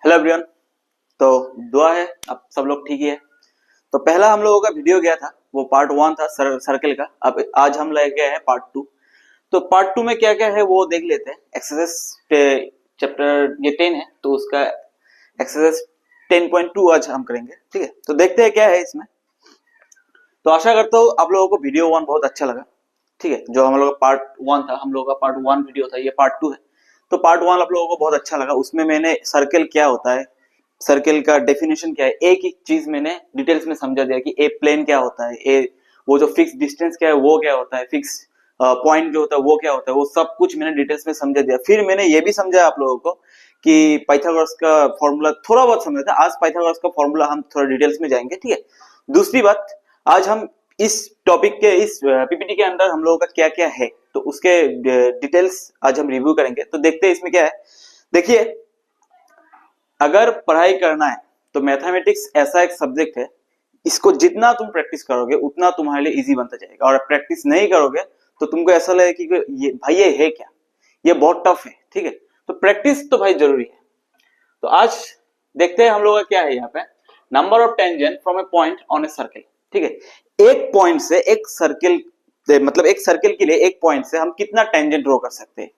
Hello everyone. तो दुआ है आप सब लोग ठीक ही है। तो पहला हम लोगों का वीडियो गया था वो पार्ट 1 था सर्कल का। अब आज हम ले गए हैं पार्ट 2। तो पार्ट 2 में क्या क्या है वो देख लेते हैं। एक्सरसाइज चैप्टर ये 10 है तो उसका एक्सरसाइज 10.2 आज हम करेंगे। ठीक है, तो देखते हैं क्या है इसमें। तो आशा करता हूँ आप लोगों को वीडियो 1 बहुत अच्छा लगा। ठीक है, जो हम लोग का पार्ट 1 था, हम लोग का पार्ट 1 वीडियो था, ये पार्ट 2 है। तो पार्ट 1 आप लोगों को बहुत अच्छा लगा। उसमें मैंने सर्कल क्या होता है, सर्कल का डेफिनेशन क्या है, एक एक चीज मैंने डिटेल्स में समझा दिया कि ए प्लेन क्या होता है, ए वो जो फिक्स डिस्टेंस क्या है वो क्या होता है, फिक्स पॉइंट जो होता है वो क्या होता है, वो सब कुछ मैंने डिटेल्स में समझा दिया। फिर मैंने ये भी समझाया आप लोगों को कि पाइथागोरस का फॉर्मूला थोड़ा बहुत समझा था। आज पाइथागोरस का फॉर्मूला हम थोड़ा डिटेल्स में जाएंगे। ठीक है, दूसरी बात, आज हम इस टॉपिक के इस पीपीटी के अंदर हम लोगों का क्या क्या है तो उसके डिटेल्स आज हम रिव्यू करेंगे। तो देखते हैं इसमें क्या है। देखिए, अगर पढ़ाई करना है तो मैथमेटिक्स ऐसा एक सब्जेक्ट है, इसको जितना तुम प्रैक्टिस करोगे उतना तुम्हारे लिए इजी बनता जाएगा। और प्रैक्टिस नहीं करोगे तो तुमको ऐसा लगेगा कि ये भाई ये है क्या, ये बहुत टफ है। ठीक है, तो प्रैक्टिस तो भाई जरूरी है। तो आज देखते हैं हम लोग का क्या है यहाँ पे। Number of tangent from a point on a circle. ठीक है, एक पॉइंट से एक सर्कल, मतलब एक सर्कल के लिए एक पॉइंट से हम कितना टेंजेंट ड्रॉ कर सकते हैं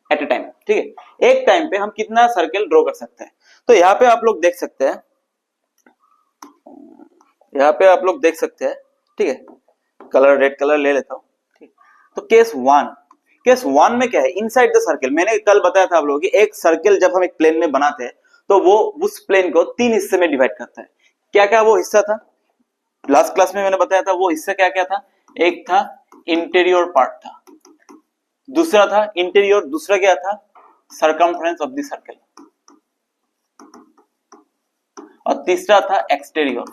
एट ए टाइम। ठीक है, एक टाइम पे हम कितना सर्कल ड्रॉ कर सकते हैं। तो यहाँ पे आप लोग देख सकते हैं, यहाँ पे आप लोग देख सकते हैं। ठीक है, कलर रेड कलर ले लेता हूँ। ठीक, तो केस वन में क्या है, इनसाइड द सर्कल। मैंने कल बताया था आप लोगों की एक सर्कल जब हम एक प्लेन में बनाते हैं तो वो उस प्लेन को 3 हिस्से में डिवाइड करता है। क्या क्या वो हिस्सा था, लास्ट क्लास में मैंने बताया था वो हिस्सा क्या क्या था। एक था इंटीरियर पार्ट था, दूसरा था इंटीरियर, दूसरा क्या था सरकमफ्रेंस ऑफ द सर्कल, और तीसरा था एक्सटीरियर।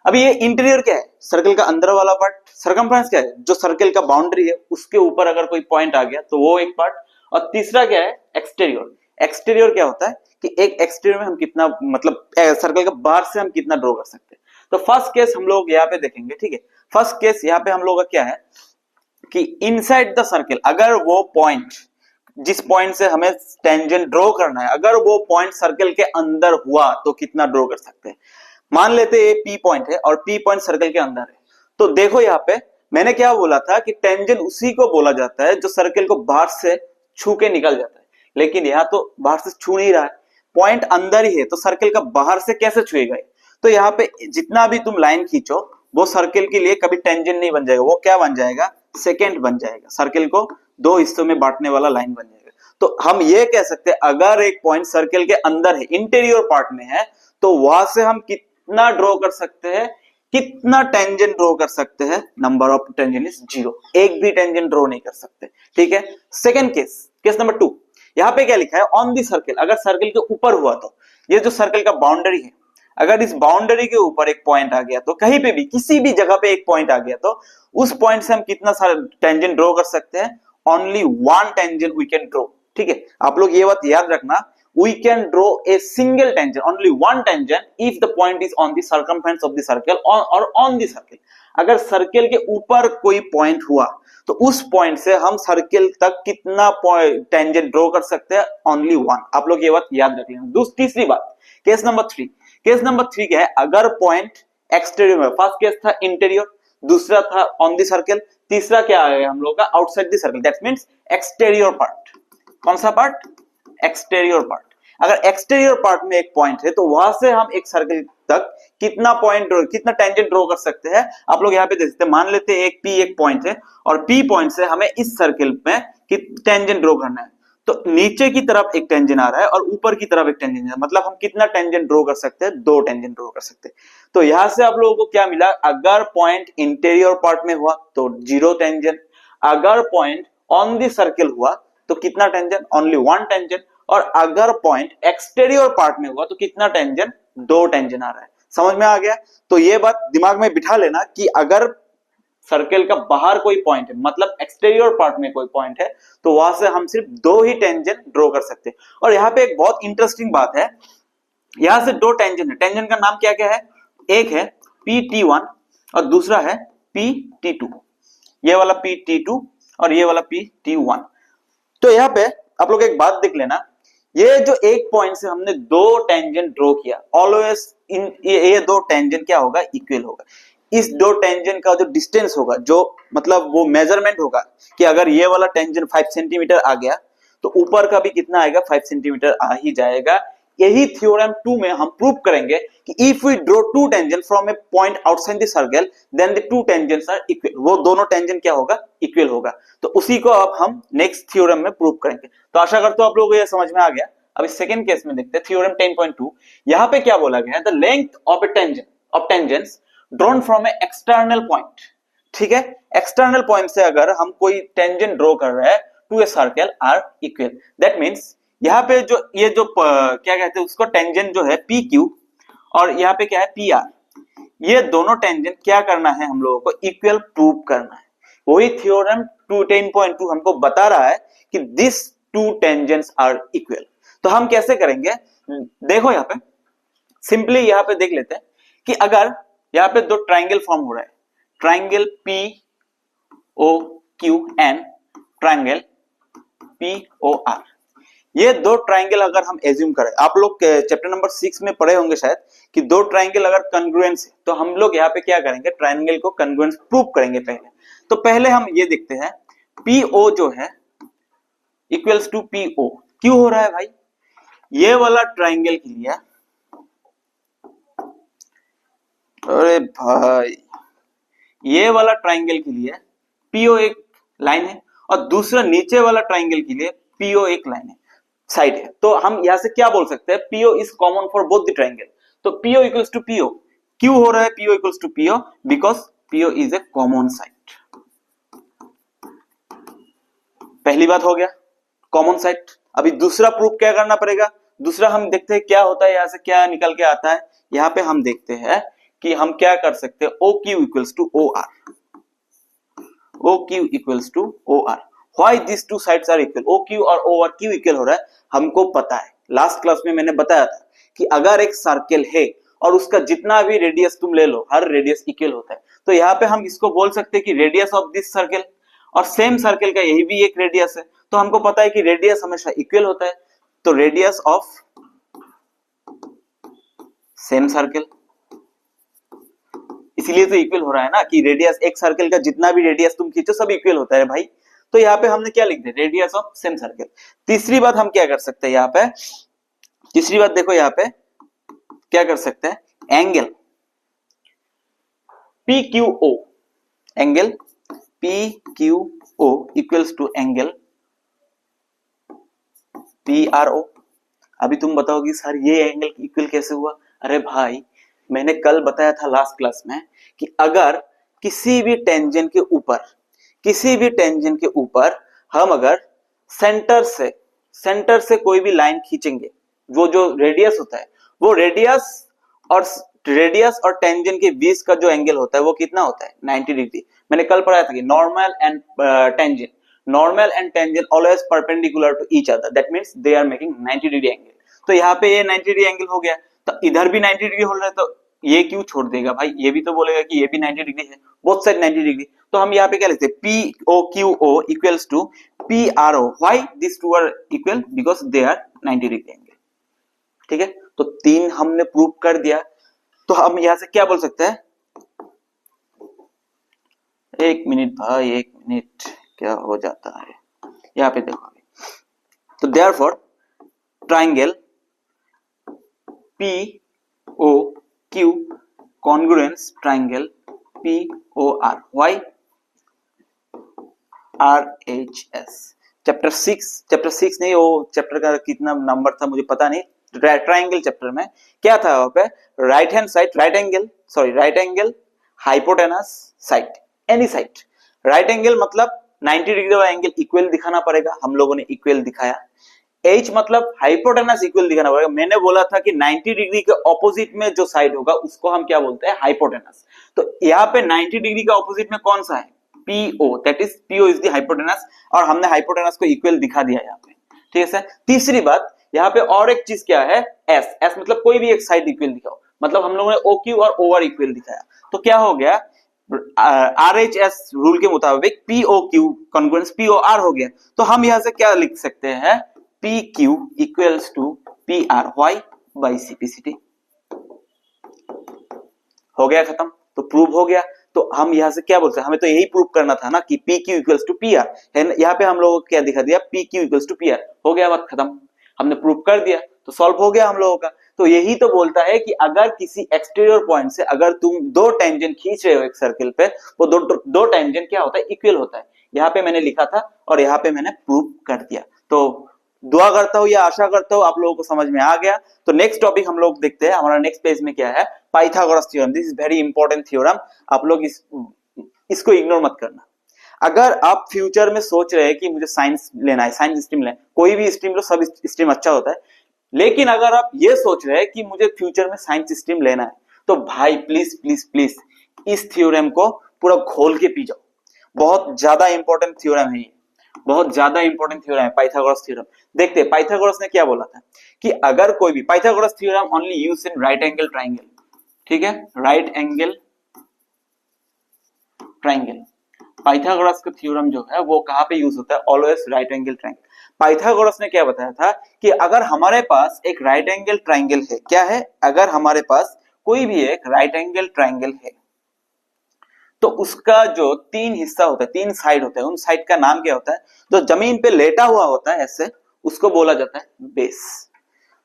अब ये इंटीरियर क्या है, सर्कल का अंदर वाला पार्ट। सरकमफ्रेंस क्या है, जो सर्कल का बाउंड्री है उसके ऊपर अगर कोई पॉइंट आ गया तो वो एक पार्ट। और तीसरा क्या है एक्सटीरियर। एक्सटीरियर क्या होता है कि एक एक्सटीरियर में हम कितना, मतलब सर्कल का बाहर से हम कितना ड्रॉ कर सकते हैं। तो फर्स्ट केस हम लोग यहाँ पे देखेंगे। ठीक है, फर्स्ट केस यहाँ पे हम लोग का क्या है कि इनसाइड द सर्कल, अगर वो पॉइंट जिस पॉइंट से हमें टेंजेंट ड्रॉ करना है, अगर वो पॉइंट सर्कल के अंदर हुआ तो कितना ड्रॉ कर सकते हैं। मान लेते हैं पी पॉइंट है और पी पॉइंट सर्कल के अंदर है। तो देखो यहाँ पे मैंने क्या बोला था कि टेंजेंट उसी को बोला जाता है जो सर्कल को बाहर से छू के निकल जाता है। लेकिन यहाँ तो बाहर से छू नहीं रहा है, पॉइंट अंदर ही है, तो सर्कल का बाहर से कैसे छुएगा। तो यहाँ पे जितना भी तुम लाइन खींचो वो सर्कल के लिए कभी टेंजेंट नहीं बन जाएगा, वो क्या बन जाएगा, सेकेंड बन जाएगा। सर्कल को 2 हिस्सों में बांटने वाला लाइन बन जाएगा। तो हम ये कह सकते हैं अगर एक पॉइंट सर्कल के अंदर है, इंटीरियर पार्ट में है, तो वहां से हम कितना ड्रॉ कर सकते हैं, कितना टेंजेंट ड्रॉ कर सकते हैं। नंबर ऑफ टेंजेंट इज 0, एक भी टेंजेंट ड्रॉ नहीं कर सकते। ठीक है, सेकंड केस नंबर 2, यहाँ पे क्या लिखा है, ऑन दी सर्कल। अगर सर्कल के ऊपर हुआ तो ये जो सर्कल का बाउंड्री है, अगर इस बाउंड्री के ऊपर एक पॉइंट आ गया तो कहीं पे भी किसी भी जगह पे एक पॉइंट आ गया तो उस पॉइंट से हम कितना सारा टेंजेंट ड्रॉ कर सकते हैं, only 1 tangent we can draw. ठीक है, आप लोग ये बात याद रखना, we can draw a single tangent, only one tangent if the point is on the circumference of the circle or on the circle। अगर सर्कल के ऊपर कोई पॉइंट हुआ तो उस पॉइंट से हम सर्कल तक कितना टेंजेंट ड्रॉ कर सकते हैं, ओनली 1। आप लोग ये बात याद रख लेना। तीसरी बात, केस नंबर 3। केस नंबर 3 क्या है, अगर पॉइंट एक्सटीरियर में, फर्स्ट केस था इंटीरियर, दूसरा था ऑन द सर्कल, तीसरा क्या आ गया हम लोग का outside the circle, that means exterior part. कौन सा पार्ट, एक्सटीरियर पार्ट। अगर एक्सटीरियर पार्ट में एक पॉइंट है तो वहां से हम एक सर्कल तक कितना कितना टेंजेंट ड्रॉ कर सकते हैं। आप लोग यहाँ पे देख सकते हैं, मान लेते हैं एक पी एक पॉइंट है और पी पॉइंट से हमें इस सर्कल में टेंजेंट ड्रॉ करना है। तो नीचे की तरफ एक टेंजेंट आ रहा है और ऊपर की तरफ एक टेंजेंट है, मतलब हम कितना टेंजेंट ड्रॉ कर सकते हैं, 2 टेंजेंट ड्रॉ कर सकते हैं। तो यहां से आप लोगों को क्या मिला, अगर पॉइंट इंटीरियर पार्ट में हुआ तो 0 टेंजेंट, अगर पॉइंट ऑन द सर्कल हुआ तो कितना टेंजेंट, ओनली 1 टेंजेंट, और अगर पॉइंट एक्सटीरियर पार्ट में हुआ तो कितना टेंजेंट, 2 टेंजेंट आ रहा है। समझ में आ गया। तो ये बात दिमाग में बिठा लेना कि अगर सर्कल का बाहर कोई पॉइंट है, मतलब एक्सटीरियर पार्ट में कोई पॉइंट है, तो वहां से हम सिर्फ 2 ही टेंजेंट ड्रॉ कर सकते हैं। और यहाँ पे एक बहुत इंटरेस्टिंग बात है, यहां से 2 टेंजेंट है, टेंजेंट का नाम क्या क्या है, एक है PT1 और दूसरा है PT2। ये वाला PT2 और ये वाला PT1। तो यहाँ पे आप लोग एक बात देख लेना, ये जो एक पॉइंट से हमने दो टेंजेंट ड्रॉ किया, ऑलवेज इन ये दो टेंजेंट क्या होगा, इक्वल होगा। इस दो टेंजेंट का जो डिस्टेंस होगा, जो मतलब वो मेजरमेंट होगा कि अगर ये वाला टेंजेंट 5 सेंटीमीटर आ गया तो ऊपर का भी कितना आएगा, 5 सेंटीमीटर आ ही जाएगा। यही थ्योरम 2 में हम प्रूव करेंगे कि if we draw two tangent from a point outside the circle then the two tangents are equal, वो दोनों टेंजेंट क्या होगा, इक्वल होगा। तो उसी को अब हम नेक्स्ट थ्योरम में प्रूव करेंगे। तो आशा करता हूं आप लोगों को ये समझ में आ गया। अब इस सेकंड केस में देखते हैं थ्योरम 10.2। यहां पे क्या बोला गया है, the length of A tangent of tangents drawn from A external point. ठीक है, एक्सटर्नल पॉइंट से अगर हम कोई टेंजेंट ड्रॉ कर रहे हैं to a circle are equal, that means यहाँ पे जो ये जो क्या कहते हैं उसको, टेंजेंट जो है पी क्यू और यहाँ पे क्या है पी आर, ये दोनों टेंजेंट क्या करना है, हम लोगों को इक्वल प्रूव करना है। वही थ्योरम 10.2 हमको बता रहा है कि this two tangents are equal. तो हम कैसे करेंगे, देखो यहाँ पे सिंपली यहाँ पे देख लेते हैं कि अगर यहाँ पे दो ट्राइंगल फॉर्म हो रहा है, triangle P O Q and triangle P O R, ये दो ट्राइंगल अगर हम एज्यूम करें, आप लोग चैप्टर नंबर 6 में पढ़े होंगे शायद कि दो ट्राइंगल अगर कन्ग्रुएंस है तो हम लोग यहाँ पे क्या करेंगे, ट्राइंगल को कन्ग्रुएंस प्रूव करेंगे पहले। तो पहले हम ये देखते हैं PO जो है इक्वल्स टू PO, क्यों हो रहा है भाई, ये वाला ट्राइंगल के लिए, अरे भाई ये वाला ट्राइंगल के लिए PO एक लाइन है और दूसरा नीचे वाला ट्राइंगल के लिए PO एक लाइन है, साइड है। तो हम यहां से क्या बोल सकते हैं, PO is common for both the triangle. तो PO इक्वल्स टू PO, क्यों हो रहा है PO equals to PO, because PO is a common side. पहली बात हो गया कॉमन साइड। अभी दूसरा प्रूफ क्या करना पड़ेगा, दूसरा हम देखते हैं क्या होता है, यहां से क्या निकल के आता है। यहां पे हम देखते हैं कि हम क्या कर सकते हैं, OQ equals to OR, OQ equals to OR। Why these two sides are equal? OQ और OR क्यों इक्वल हो रहा है, हमको पता है। लास्ट क्लास में मैंने बताया था कि अगर एक सर्कल है और उसका जितना भी रेडियस तुम ले लो, हर रेडियस इक्वल होता है। तो यहाँ पे हम इसको बोल सकते हैं कि रेडियस ऑफ दिस सर्कल, और सेम सर्कल का यही भी एक रेडियस है। तो हमको पता है कि रेडियस हमेशा इक्वल होता है। तो रेडियस ऑफ सेम सर्कल, इसीलिए तो इक्वल हो रहा है ना कि रेडियस, एक सर्कल का जितना भी रेडियस तुम खींचो सब इक्वल होता है भाई। तो यहाँ पे हमने क्या लिख दिया, रेडियस ऑफ सेम सर्कल। तीसरी बात हम क्या कर सकते हैं यहाँ पे, तीसरी बात देखो यहाँ पे क्या कर सकते हैं, angle PQO, angle PQO equals to angle PRO। अभी तुम बताओगी सर ये एंगल इक्वल कैसे हुआ, अरे भाई मैंने कल बताया था लास्ट क्लास में कि अगर किसी भी टेंजेंट के ऊपर, किसी भी टेंजेंट के ऊपर हम अगर सेंटर से कोई भी लाइन खींचेंगे, वो जो रेडियस होता है, वो रेडियस और टेंजेंट के बीच का जो एंगल होता है वो कितना होता है, 90 डिग्री। मैंने कल पढ़ाया था कि normal and tangent always perpendicular to each other, that means they are making 90 degree angle. तो यहाँ पे ये 90 डिग्री एंगल हो गया, तो इधर भी 90 डिग्री हो रहा है, तो ये क्यों छोड़ देगा भाई, ये भी तो बोलेगा कि ये भी 90 डिग्री है, बोथ साइड 90 डिग्री। तो हम यहाँ पे क्या लिखते हैं, POQO equals to PRO। Why this two are equal, because they are 90 degree angle. ठीक है, तो 3 हमने प्रूव कर दिया। तो हम यहां से क्या बोल सकते हैं, एक मिनट भाई, एक मिनट, क्या हो जाता है यहाँ पे देखो। तो therefore triangle POQ congruence triangle POR। Why, RHS। Chapter 6 नहीं, वो चैप्टर का कितना नंबर था मुझे पता नहीं। ट्राइंगल चैप्टर में क्या था, वहां पे right hand side, right angle hypotenuse side, any side. Right angle मतलब 90 डिग्री वाला एंगल इक्वल दिखाना पड़ेगा, हम लोगों ने इक्वल दिखाया। H मतलब हाइपोटेनस इक्वल दिखाना पड़ेगा। मैंने बोला था कि 90 डिग्री के ऑपोजिट में जो साइड होगा उसको हम क्या बोलते हैं, हाइपोटेनस। तो यहाँ पे 90 डिग्री का ऑपोजिट में कौन सा है, PO, that is PO is the hypotenuse, और हमने हाइपोटेनस को इक्वल दिखा दिया यहाँ पे। ठीक है सर। तीसरी बात यहाँ पे और एक चीज क्या है, S मतलब कोई भी एक साइड इक्वल दिखाओ, मतलब हम लोगों ने OQ और OR इक्वल दिखाया। तो क्या हो गया, RHS रूल के मुताबिक POQ कॉन्ग्रुएंस POR हो गया। तो हम यहां से क्या लिख सकते हैं, P Q equals to P R why by CPCT. हो गया खत्म, तो प्रूव हो गया। तो हम यहां से क्या बोलते हैं, हमें तो यही प्रूव करना था ना कि P Q equals to P R है। यहाँ पे हम लोगों को क्या दिखा दिया, P Q equals to P R. हो गया बात खत्म, हमने प्रूव कर दिया, तो सॉल्व हो गया हम लोगों का। तो यही तो बोलता है कि अगर किसी एक्सटीरियर पॉइंट से अगर तुम दो टेंजेंट खींच रहे हो एक सर्किल पे, वो दो टेंजेंट क्या होता है, इक्वल होता है। यहाँ पे मैंने लिखा था और यहाँ पे मैंने प्रूव कर दिया। तो दुआ करता हूं या आशा करता हूं आप लोगों को समझ में आ गया। तो नेक्स्ट टॉपिक हम लोग देखते हैं, हमारा नेक्स्ट पेज में क्या है, Pythagoras theorem. This is very important theorem, आप लोग इसको इग्नोर मत करना। अगर आप फ्यूचर में सोच रहे हैं कि मुझे साइंस लेना है, साइंस स्ट्रीम लेना है, कोई भी स्ट्रीम लो, सब स्ट्रीम अच्छा होता है, लेकिन अगर आप ये सोच रहे हैं कि मुझे फ्यूचर में साइंस स्ट्रीम लेना है, तो भाई प्लीज प्लीज प्लीज इस थ्योरम को पूरा खोल के पी जाओ। बहुत ज्यादा इंपॉर्टेंट थ्योरम है ये, बहुत ज्यादा इंपॉर्टेंट थ्योरम है पाइथागोरस थ्योरम। देखते हैं पाइथागोरस ने क्या बोला था कि अगर कोई भी, Pythagoras theorem only used in right angle triangle, ठीक है, राइट एंगल ट्रायंगल। पाइथागोरस का थ्योरम जो है वो कहां पे यूज होता है, always right angle triangle. Pythagoras ने क्या बताया था कि अगर हमारे पास एक राइट एंगल ट्रायंगल है, क्या है, अगर हमारे पास कोई भी एक राइट एंगल ट्रायंगल है, तो उसका जो तीन हिस्सा होता है, तीन साइड होता है, उन साइड का नाम क्या होता है, जो जमीन पे लेटा हुआ होता है ऐसे, उसको बोला जाता है बेस।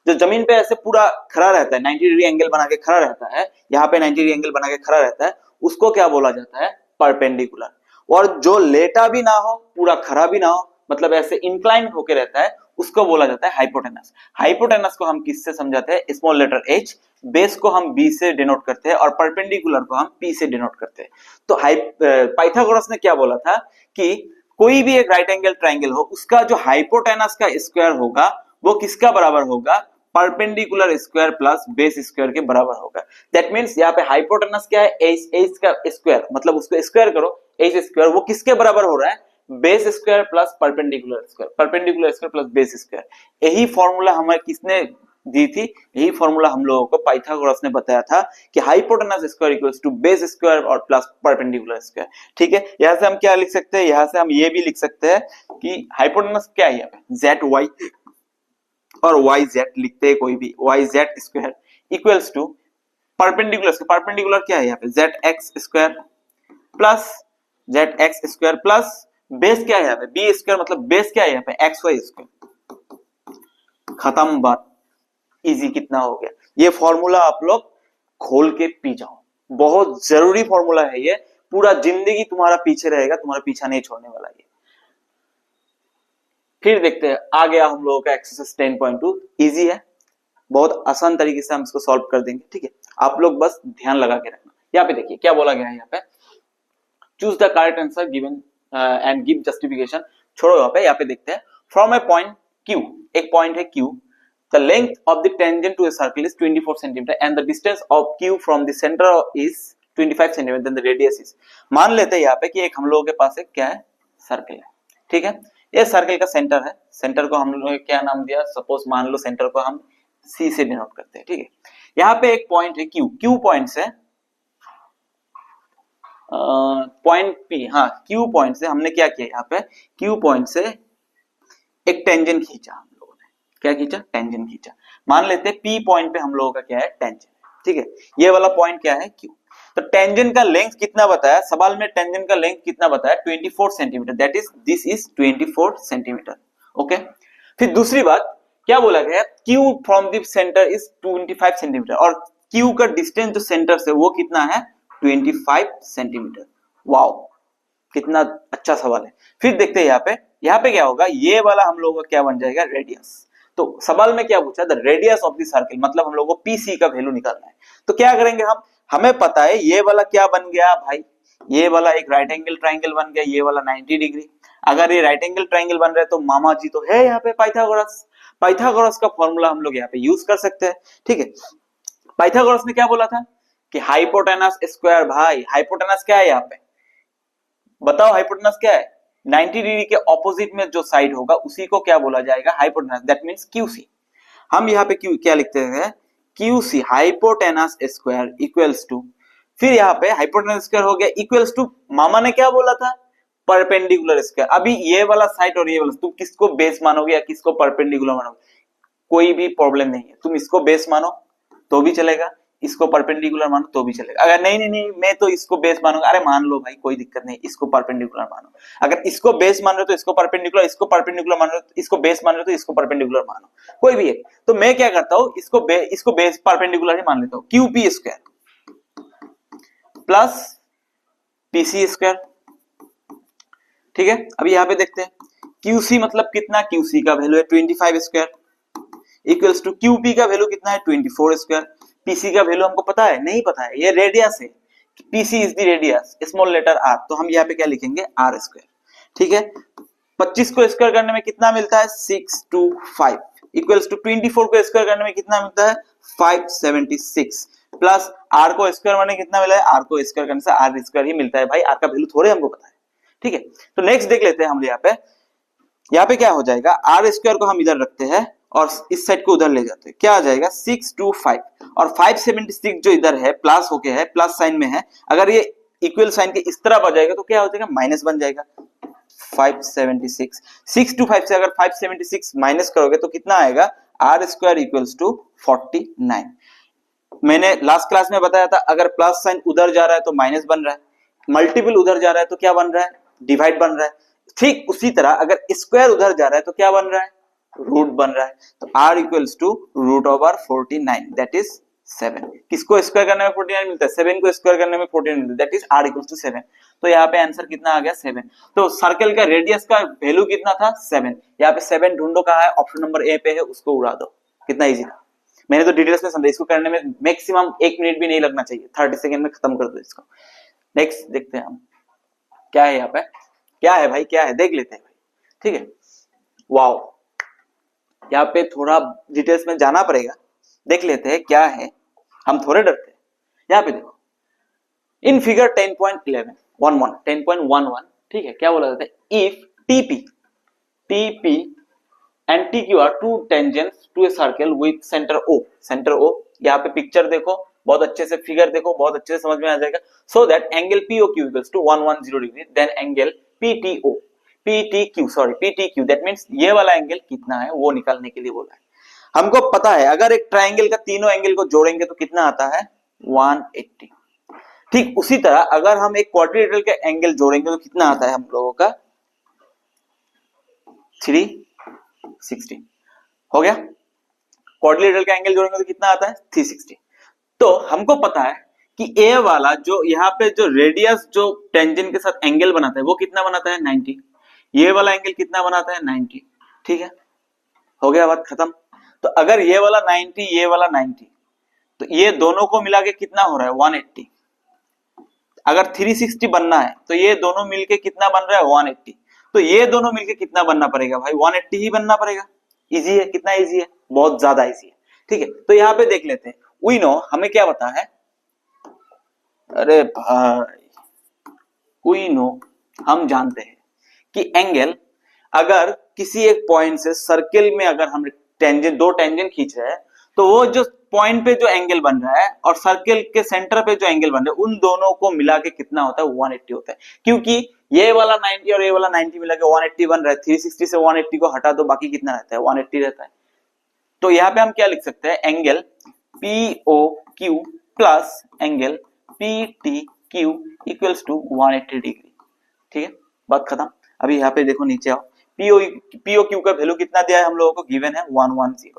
जो जमीन पे ऐसे पूरा खड़ा रहता है, 90 डिग्री एंगल बना के खड़ा रहता है, यहाँ पे 90 डिग्री एंगल बना के खड़ा रहता है, उसको क्या बोला जाता है, परपेंडिकुलर। और जो लेटा भी ना हो, पूरा खड़ा भी ना हो, मतलब ऐसे इंक्लाइन होके रहता है, उसको बोला जाता है हाइपोटेनस। हाइपोटेनस को हम किससे समझाते हैं, स्मॉल लेटर h, बेस को हम b से डिनोट करते हैं और परपेंडिकुलर को हम p से डिनोट करते हैं। तो पाइथागोरस ने क्या बोला था कि कोई भी एक राइट एंगल ट्रायंगल हो, उसका जो हाइपोटेनस का स्क्वायर होगा वो किसका बराबर होगा, perpendicular square plus base square के बराबर होगा। दैट मींस यहाँ पे हाइपोटेनस क्या है, h का स्क्वायर, मतलब उसको स्क्वायर करो, h स्क्वायर, वो किसके बराबर हो रहा है, base square plus perpendicular square, perpendicular square plus base square. यही फॉर्मूला हमें किसने दी थी, यही फॉर्मूला हम लोगों को पाइथागोरस ने बताया था कि hypotenuse square equals to base square और प्लस परपेंडिकुलर स्क्वायर। ठीक है, यहां से हम क्या लिख सकते हैं, यहां से हम ये भी लिख सकते हैं कि हाइपोटेनस क्या है, जेड वाई और वाई जेड लिखते हैं कोई भी, Y Z square equals to perpendicular, perpendicular क्या है यहाँ पे, Z X square plus Z X square plus base क्या है यहाँ पे, बी स्क्वायर, मतलब बेस क्या है यहाँ पे, एक्स वाई स्क्वायर। खत्म बात, इजी कितना हो गया। ये फॉर्मूला आप लोग खोल के पी जाओ, बहुत जरूरी फॉर्मूला है ये, पूरा जिंदगी तुम्हारा पीछे रहेगा, तुम्हारा पीछा नहीं छोड़ने वाला ये। फिर देखते हैं आ गया हम लोगों का एक्सरसाइज 10.2, इजी है, बहुत आसान तरीके से हम इसको सॉल्व कर देंगे। ठीक है, आप लोग बस ध्यान लगा के रखना। यहाँ पे देखिए क्या बोला गया है, यहाँ पे choose the correct answer given and give justification. छोड़ो यहाँ पे देखते हैं, फ्रॉम ए पॉइंट Q, एक पॉइंट है Q, the length of the tangent to a circle is 24 cm and the distance of Q from the center is 25 cm, then the radius is। मान लेते हैं यहाँ पे कि एक हम लोगों के पास एक क्या है, सर्कल है। ठीक है, ये सर्कल का सेंटर है, सेंटर को हम लोग क्या नाम दिया, सपोज मान लो सेंटर को हम C से डिनोट करते हैं। ठीक है, यहाँ पे एक पॉइंट है Q पॉइंट से पॉइंट P, हाँ Q पॉइंट से हमने क्या किया, यहाँ पे Q पॉइंट से एक टेंजेंट खींचा, हम लोगों ने क्या खींचा, टेंजेंट खींचा। मान लेते हैं P पॉइंट पे हम लोगों का क्या है, टेंजेंट। ठीक है, ये वाला पॉइंट क्या है, Q। तो टेंजेंट का लेंथ कितना बताया, सवाल में टेंजेंट का लेंथ कितना बताया, 24 centimetre, that is this is 24 centimetre. Okay, फिर दूसरी बात क्या बोला गया, Q from the centre is 25 centimetre और Q का डिस्टेंस जो सेंटर से वो कितना है, 25 सेंटीमीटर। वाओ, कितना अच्छा सवाल है। फिर देखते हैं यहाँ पे क्या होगा, ये वाला हम लोगों का क्या बन जाएगा, रेडियस। तो सवाल में क्या पूछा, the radius of the circle, मतलब हम लोगों को पीसी का वैल्यू निकालना है। तो क्या करेंगे हम, हमें पता है ये वाला क्या बन गया भाई, ये वाला एक राइट एंगल ट्रायंगल बन गया, ये वाला 90 डिग्री। अगर ये राइट एंगल ट्रायंगल बन रहा है तो मामा जी तो है यहाँ पे पाइथागोरस। पाइथागोरस का फॉर्मूला हम लोग यहाँ पे यूज कर सकते हैं। ठीक है, पाइथागोरस ने क्या बोला था कि हाइपोटेनस स्क्वायर, भाई हाइपोटेनस क्या है यहाँ पे, बताओ हाइपोटेनस क्या है, 90 डिग्री के ऑपोजिट में जो साइड होगा उसी को क्या बोला जाएगा, हाइपोटेनस, दैट मींस QC। हम यहाँ पे क्या लिखते हैं, QC hypotenuse square equals to, फिर यहाँ पे हाइपोटेनस स्क्वायर हो गया इक्वल्स टू, मामा ने क्या बोला था, परपेंडिकुलर स्क्वायर। अभी ये वाला साइड और ये वाला, तुम किसको बेस मानोगे या किसको परपेंडिकुलर मानोगे, कोई भी प्रॉब्लम नहीं है। तुम इसको बेस मानो तो भी चलेगा, इसको परपेंडिकुलर मानो तो भी चलेगा। अगर नहीं नहीं नहीं मैं तो इसको बेस मानूंगा, अरे मान लो भाई कोई दिक्कत नहीं, इसको परपेंडिकुलर मानो। अगर इसको बेस मान रहे हो तो इसको परपेंडिकुलर, इसको परपेंडिकुलर मान रहे हो तो इसको बेस मान रहे हो तो इसको परपेंडिकुलर मानो, कोई भी है। तो मैं क्या करता हूं, इसको बेस परपेंडिकुलर ही मान लेता हूं। QP square plus PC square, ठीक है। अभी यहां पे देखते हैं क्यूसी मतलब कितना, क्यूसी का वैल्यू है 25 स्क्वायर इक्वल्स टू क्यूपी का वैल्यू कितना है 24 स्क्वायर। पीसी का वैल्यू हमको पता है, नहीं पता है, ये रेडियस है, PC is the radius, small letter R, तो हम यहाँ पे क्या लिखेंगे आर स्क्वायर, ठीक है। 25 को स्क्वायर करने में कितना मिलता है 625 इक्वल्स टू 24 को स्क्वायर करने में कितना मिलता है 576 प्लस आर को स्क्वायर करने कितना मिला है, आर को स्क्वायर करने से आर स्क्वायर ही मिलता है भाई, आर का वैल्यू थोड़े हमको पता है, ठीक है। तो नेक्स्ट देख लेते हैं हम यहाँ पे क्या हो जाएगा, आर स्क्वायर को हम इधर रखते हैं और इस साइड को उधर ले जाते हैं, क्या आ जाएगा 625 और 576 जो इधर है प्लस होके है, प्लस साइन में है, अगर ये इक्वल साइन के इस तरफ आ जाएगा तो क्या हो जाएगा माइनस बन जाएगा 576। 625 से अगर 576 माइनस करोगे तो कितना आएगा, आर स्क्वायर इक्वल्स टू 49। मैंने लास्ट क्लास में बताया था अगर प्लस साइन उधर जा रहा है तो माइनस बन रहा है, मल्टीपल उधर जा रहा है तो क्या बन रहा है, डिवाइड बन रहा है। ठीक उसी तरह अगर स्क्वायर उधर जा रहा है तो क्या बन रहा है, रूट बन रहा है। तो r equals to root over 49 that is 7। किसको स्क्वायर करने में 49 मिलता है, 7 को स्क्वायर करने में 49 मिलता है, that is r equals to 7। तो यहाँ पे आंसर कितना आ गया 7। तो सर्कल का रेडियस का वैल्यू कितना था 7। यहाँ पे 7 ढूंढो कहाँ है, ऑप्शन नंबर ए पे है, उसको उड़ा दो। कितना इजी था, मैंने तो डिटेल्स में समझा, इसको करने में मैक्सिमम 1 मिनट भी नहीं लगना चाहिए, 30 सेकंड में खत्म कर दो इसको। नेक्स्ट देखते हैं हम क्या है यहाँ पे, क्या है भाई, क्या है देख लेते हैं भाई, ठीक है। वाओ, यहाँ पे थोड़ा डिटेल्स में जाना पड़ेगा, देख लेते हैं क्या है, हम थोड़े डरते हैं। यहाँ पे देखो इन फिगर 10.11 ठीक है, क्या बोला जाता है, if TP and TQ are two tangents to a circle with centre O, यहाँ पे पिक्चर देखो बहुत अच्छे से, फिगर देखो बहुत अच्छे से समझ में आ जाएगा। So that angle POQ equals to 110 degree, then angle PTQ that means ये वाला एंगल कितना है वो निकालने के लिए बोला है। हमको पता है अगर एक ट्राइंगल का तीनों एंगल को जोड़ेंगे तो कितना आता है 180। ठीक उसी तरह अगर हम एक क्वाड्रिलेटरल का एंगल जोड़ेंगे तो कितना आता है हम लोगों का 360। हो गया, क्वाड्रिलेटरल का एंगल जोड़ेंगे तो कितना आता है 360। तो हमको पता है कि ए वाला जो यहाँ पे जो रेडियस जो टेंजेंट के साथ एंगल बनाता है वो कितना बनाता है 90, ये वाला एंगल कितना बनाता है 90, ठीक है। हो गया बात खत्म। तो अगर ये वाला 90 ये वाला 90 तो ये दोनों को मिला के कितना हो रहा है 180। अगर 360 बनना है तो ये दोनों मिलके कितना बन रहा है 180, तो ये दोनों मिलके कितना बनना पड़ेगा भाई 180 ही बनना पड़ेगा। इजी है, कितना इजी है, बहुत ज्यादा इजी है, ठीक है। तो यहाँ पे देख लेते हैं, वी नो हमें क्या पता है, अरे भाई वी नो हम जानते हैं कि एंगल अगर किसी एक पॉइंट से सर्किल में अगर हम दो टेंजेंट खींच रहे हैं तो वो जो पॉइंट पे जो एंगल बन रहा है और सर्किल के सेंटर पे जो एंगल बन रहा है उन दोनों को मिला के कितना होता है 180 होता है। क्योंकि ये वाला 90 और ये वाला 90 मिला के 180 बन रहा है, 360 से 180 को हटा दो बाकी कितना रहता है 180 रहता है। तो यहाँ पे हम क्या लिख सकते हैं, angle POQ plus angle PTQ equals to 180 degree, ठीक है, बात खत्म। अभी यहाँ पे देखो नीचे आओ, POQ का वैल्यू कितना दिया है हम लोगों को, गिवन है 110।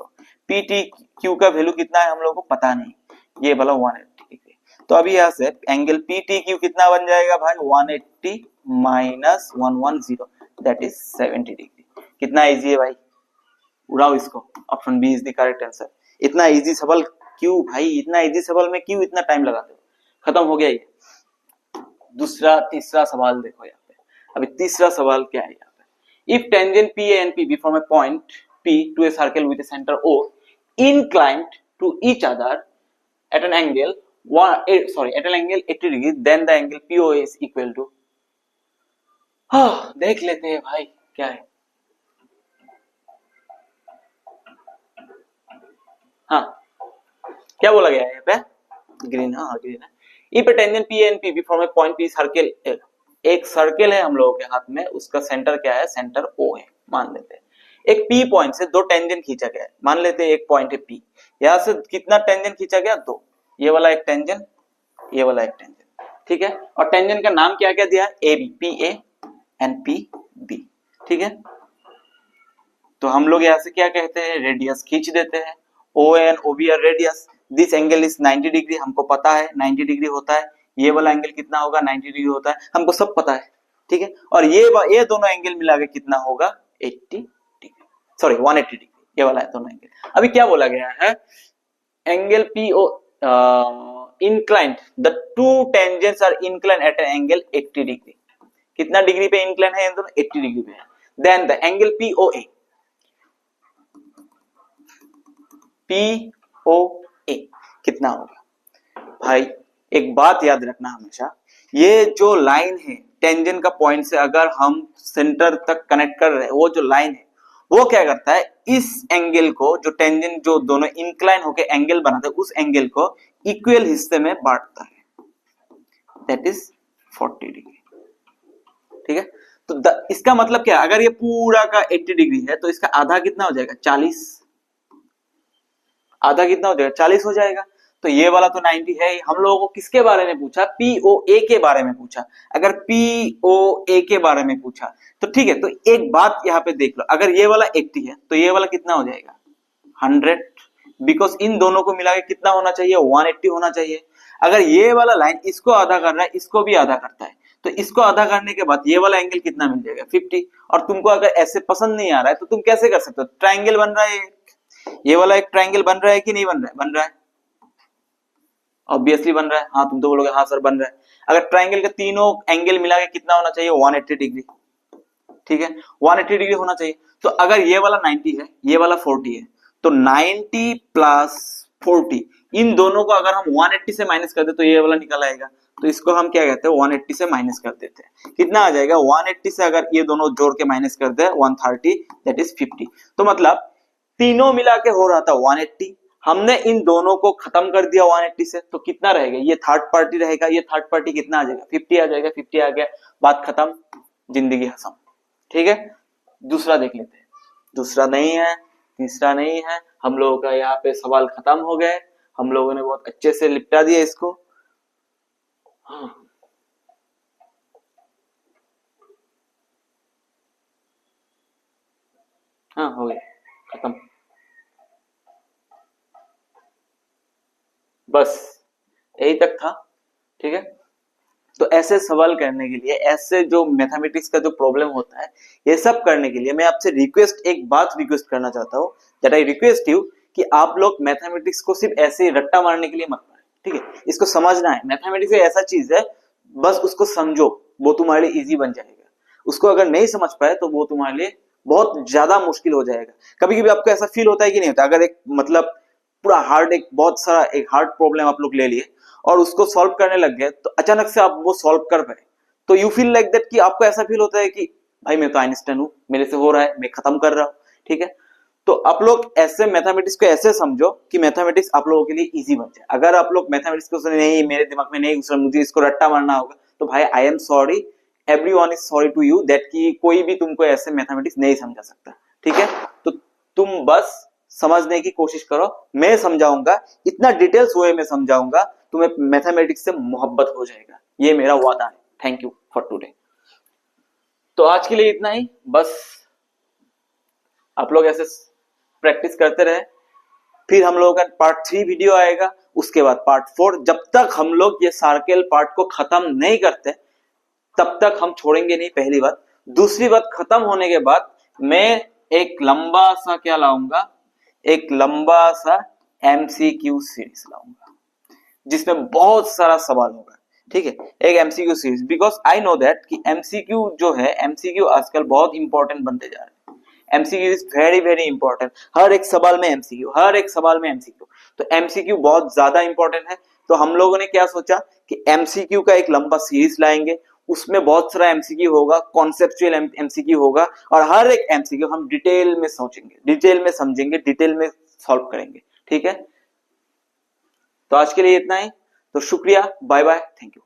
PTQ का वैल्यू कितना है हम लोगों को पता नहीं, ये वाला 180 डिग्री। तो अभी यहाँ से एंगल PTQ कितना बन जाएगा भाई 180 माइनस 110 दैट इज 70 डिग्री। कितना इजी है भाई, उड़ाओ इसको, option B is the correct answer. इतना इजी सवाल क्यों भाई, इतना इजी सवाल में क्यों इतना टाइम लगाते हो, खत्म हो गया ये। दूसरा तीसरा सवाल देखो यहाँ पे, अभी तीसरा सवाल क्या है यहाँ पे, if tangent PA and PB from a point P to a circle with a center O inclined to each other at an angle 80 degree, then the angle POA is equal to, देख लेते हैं भाई क्या है। हाँ क्या बोला गया है यहाँ पे, ग्रीन, हाँ ग्रीन है। If a tangent PA and PB from a point P circle एक सर्किल है हम लोगों के हाथ में, उसका सेंटर क्या है, सेंटर O है मान लेते हैं। एक P पॉइंट से दो टेंजेंट खींचा गया है, मान लेते हैं एक पॉइंट है P, यहां से कितना टेंजेंट खींचा गया, दो, ये वाला एक टेंजेंट, ये वाला एक टेंजेंट, ठीक है। और टेंजेंट का नाम क्या क्या दिया है, AB, PA एंड PB, ठीक है। तो हम लोग यहां से क्या कहते हैं, रेडियस खींच देते हैं, OA and OB are radius, this angle is 90 degree, हमको पता है 90 डिग्री होता है, ये वाला एंगल कितना होगा, 90 डिग्री होता है, हमको सब पता है, ठीक है। और ये दोनों एंगल मिला के कितना होगा, 80 डिग्री, सॉरी 180 डिग्री, ये वाला है दोनों एंगल। अभी क्या बोला गया है, angle PO inclined, the two tangents are inclined at an angle 80 degree, कितना डिग्री पे इंक्लाइन है, 80 डिग्री पे है। Then the angle POA, POA कितना होगा भाई, एक बात याद रखना हमेशा, ये जो लाइन है टेंजेंट का पॉइंट से अगर हम सेंटर तक कनेक्ट कर रहे हैं, वो जो लाइन है वो क्या करता है, इस एंगल को, जो टेंजेंट जो दोनों इंक्लाइन होकर एंगल बनाते हैं, उस एंगल को इक्वल हिस्से में बांटता है, दैट इज 40 डिग्री, ठीक है। तो इसका मतलब क्या, अगर ये पूरा का 80 डिग्री है तो इसका आधा कितना हो जाएगा, 40, आधा कितना हो जाएगा, 40 हो जाएगा। तो ये वाला तो 90 है। हम लोगों को किसके बारे में पूछा, POA के बारे में पूछा। अगर POA के बारे में पूछा तो ठीक है, तो एक बात यहाँ पे देख लो, अगर ये वाला 80 है तो ये वाला कितना हो जाएगा, 100, बिकॉज इन दोनों को मिला के कितना होना चाहिए, 180 होना चाहिए। अगर ये वाला लाइन इसको आधा कर रहा है, इसको भी आधा करता है, तो इसको आधा करने के बाद ये वाला एंगल कितना मिल जाएगा, 50। और तुमको अगर ऐसे पसंद नहीं आ रहा है तो तुम कैसे कर सकते हो, ट्राइंगल बन रहा है, ये वाला एक ट्राइंगल बन रहा है कि नहीं बन रहा है, बन रहा है, ऑब्वियसली बन रहा है, हाँ तुम तो बोलोगे हाँ सर बन रहा है। अगर ट्राइंगल के तीनों एंगल मिला के कितना होना चाहिए, 180 डिग्री, ठीक है, 180 डिग्री होना चाहिए। तो अगर ये वाला 90 है, ये वाला 40 है, तो 90 प्लस 40, इन दोनों को अगर हम 180 से माइनस कर दे तो ये वाला निकल आएगा। तो इसको हम क्या कहते हैं, 180 से माइनस कर देते हैं, कितना आ जाएगा, 180 से अगर ये दोनों जोड़ के माइनस कर दे 130, दैट इज 50। तो मतलब तीनों मिला के हो रहा था 180, हमने इन दोनों को खत्म कर दिया 180 से, तो कितना रहेगा, ये थर्ड पार्टी रहेगा, ये थर्ड पार्टी कितना आ जाएगा, 50 आ जाएगा, 50 आ गया, बात खत्म, जिंदगी हसम, ठीक है। दूसरा देख लेते हैं, दूसरा नहीं है, तीसरा नहीं है, हम लोगों का यहाँ पे सवाल खत्म हो गए, हम लोगों ने बहुत अच्छे से निपटा दिया इसको। हाँ हो गया, खत्म, बस यही तक था, ठीक है। तो ऐसे सवाल करने के लिए, ऐसे जो मैथमेटिक्स का जो प्रॉब्लम होता है, ये सब करने के लिए मैं आपसे एक बात रिक्वेस्ट करना चाहता हूँ, दैट आई रिक्वेस्ट यू, कि आप लोग मैथमेटिक्स को सिर्फ ऐसे रट्टा मारने के लिए मत मारें, ठीक है। इसको समझना है, मैथमेटिक्स एक ऐसा चीज है, बस उसको समझो, वो तुम्हारे लिए इजी बन जाएगा। उसको अगर नहीं समझ पाए तो वो तुम्हारे लिए बहुत ज्यादा मुश्किल हो जाएगा। कभी कभी आपको ऐसा फील होता है कि नहीं होता, अगर एक मतलब पूरा हार्ड, एक बहुत सारा एक हार्ड प्रॉब्लम आप लोग ले लिए और उसको सॉल्व करने लग गए, तो अचानक से आप वो सॉल्व कर पाए, तो यू फील लाइक दैट, कि आपको ऐसा फील होता है कि भाई मैं तो आइंस्टाइन हूं, मेरे से हो रहा है, मैं खत्म कर रहा हूं, ठीक है। तो आप लोग ऐसे मैथमेटिक्स को ऐसे समझो कि मैथमेटिक्स आप लोगों के लिए इजी बन जाए। अगर आप लोग मैथमेटिक्स को नहीं, मेरे दिमाग में नहीं घुस रहा, मुझे इसको रट्टा मारना होगा, तो भाई I am sorry, everyone is sorry to you, that कि कोई भी तुमको ऐसे मैथमेटिक्स नहीं समझा सकता, ठीक है। तो तुम बस समझने की कोशिश करो, मैं समझाऊंगा, इतना डिटेल्स वे में समझाऊंगा, तुम्हें मैथमेटिक्स से मोहब्बत हो जाएगा, ये मेरा वादा है। Thank you for today. तो आज के लिए इतना ही, बस आप लोग ऐसे प्रैक्टिस करते रहे, फिर हम लोगों का पार्ट 3 वीडियो आएगा, उसके बाद पार्ट 4। जब तक हम लोग ये सर्कल पार्ट को खत्म नहीं करते तब तक हम छोड़ेंगे नहीं, पहली बात। दूसरी बात, खत्म होने के बाद मैं एक लंबा सा क्या लाऊंगा, एक लंबा सा एमसीक्यू सीरीज लाऊंगा जिसमें बहुत सारा सवाल होगा, ठीक है, एक MCQ series. Because I know that कि एमसीक्यू जो है, एमसीक्यू आजकल बहुत इंपॉर्टेंट बनते जा रहे हैं। MCQ is very very important, हर एक सवाल में एमसीक्यू, हर एक सवाल में एमसीक्यू, तो एमसीक्यू बहुत ज्यादा इंपॉर्टेंट है। तो हम लोगों ने क्या सोचा कि एमसीक्यू का एक लंबा सीरीज लाएंगे, उसमें बहुत सारा एमसीक्यू होगा, कॉन्सेप्चुअल एमसीक्यू होगा, और हर एक एमसीक्यू हम डिटेल में सोचेंगे, डिटेल में समझेंगे, डिटेल में सॉल्व करेंगे, ठीक है। तो आज के लिए इतना ही, तो शुक्रिया, बाय बाय, थैंक यू।